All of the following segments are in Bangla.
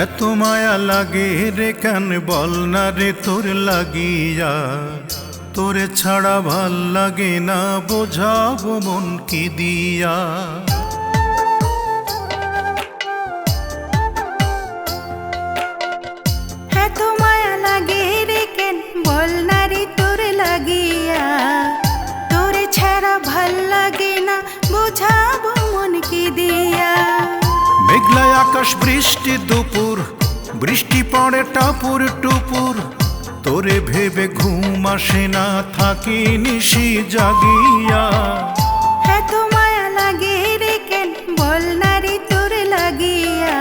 এত মায়া লাগে রে কেন বল না রে তোর লাগিয়া, তোরে ছাড়া ভাল লাগে না বোঝাবো মন কি দিয়া। এত মায়া লাগে রে কেন বল না রে তোর লাগিয়া, তোরে ছাড়া ভাল লাগে না বোঝাবো মন কি দিয়া। মেঘলা আকাশ বৃষ্টি দুপুর, বৃষ্টি পড়ে টাপুর টুপুর, তোরে ভেবে ঘুম আসে না থাকি নিশি জাগিয়া। এত মায়া লাগে রে কেন বল না রে তোর লাগিয়া,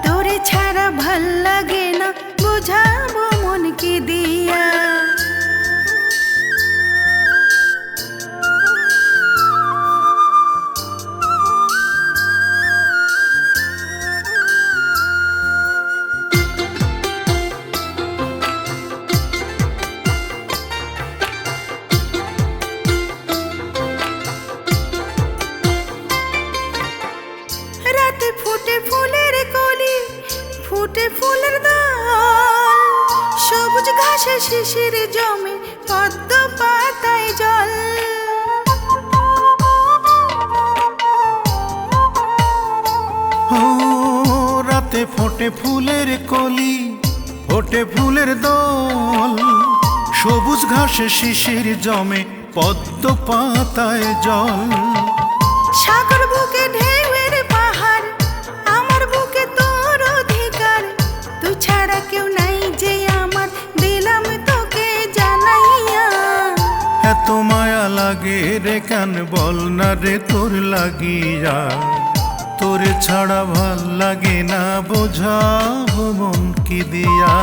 তোরে ছাড়া ভাল লাগে না বোঝাবো মন কি দিয়া। রাতে ফুটে ফুলের কলি, ফুটে ফুলের দল, সবুজ ঘাসে শিশির জমে পদ্ম পাতায় জল। ও রাতে ফোটে ফুলের কলি, ফোটে ফুলের দল, সবুজ ঘাসে শিশির জমে পদ্ম পাতায় জল। সাগর বুকে ঢেউয়ের পাহাড়, আমার বুকে তোর অধিকার, তুই ছাড়া কেউ নাই যে আমার, দিলাম তোকে জানাইয়া। এত মায়া লাগে রে কেন বল না রে তোর লাগিয়া, তোরে ছাড়া ভাল লাগে না বোঝাবো মন কি দিয়া।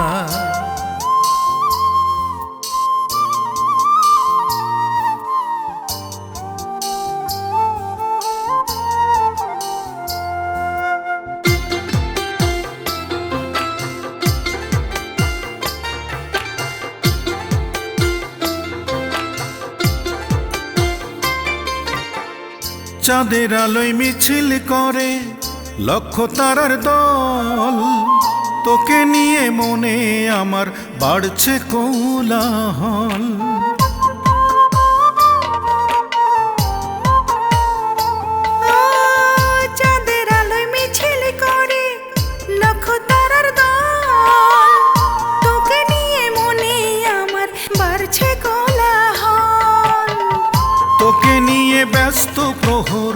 চাঁদের আলোয় মিছিল করে লক্ষ তারার দল, তোকে নিয়ে মনে আমার বাড়ছে কোলাহল। চাঁদের আলোয় মিছিল করে লক্ষ তারার দল, তোকে নিয়ে মনে আমার বাড়ছে কোলাহল। তোকে নিয়ে ব্যস্ত প্রহর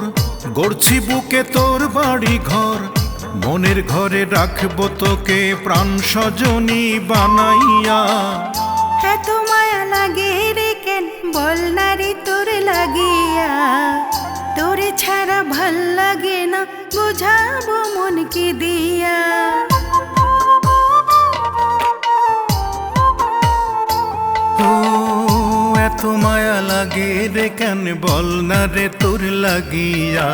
গড়ছি বুকে তোর বাড়ি ঘর, মনের ঘরে রাখবো তোকে প্রাণ সজনী বানাইয়া। এত মায়া লাগে রে কেন বল না রে তোর লাগিয়া, তোরে ছাড়া ভাল লাগে না বোঝাবো মন কি দিয়া। ও এত মায়া লাগে রে কেন বল না রে তোর লাগিয়া,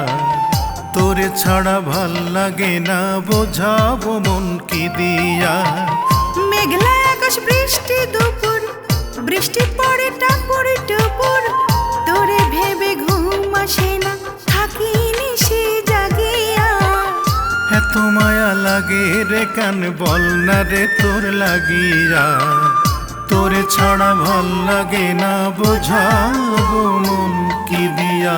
তোরে ছাড়া ভাল লাগে না বোঝাবো মন কি দিয়া। মেঘলা আকাশ বৃষ্টি দুপুর, বৃষ্টি পড়ে টাপুর টুপুর, তোরে ভেবে ঘুম আসে না থাকি নিশি জাগিয়া। এত মায়া লাগে রে কেন বল না রে তোর লাগিয়া, তোরে ছাড়া ভাল লাগে না বোঝাবো মন কি দিয়া।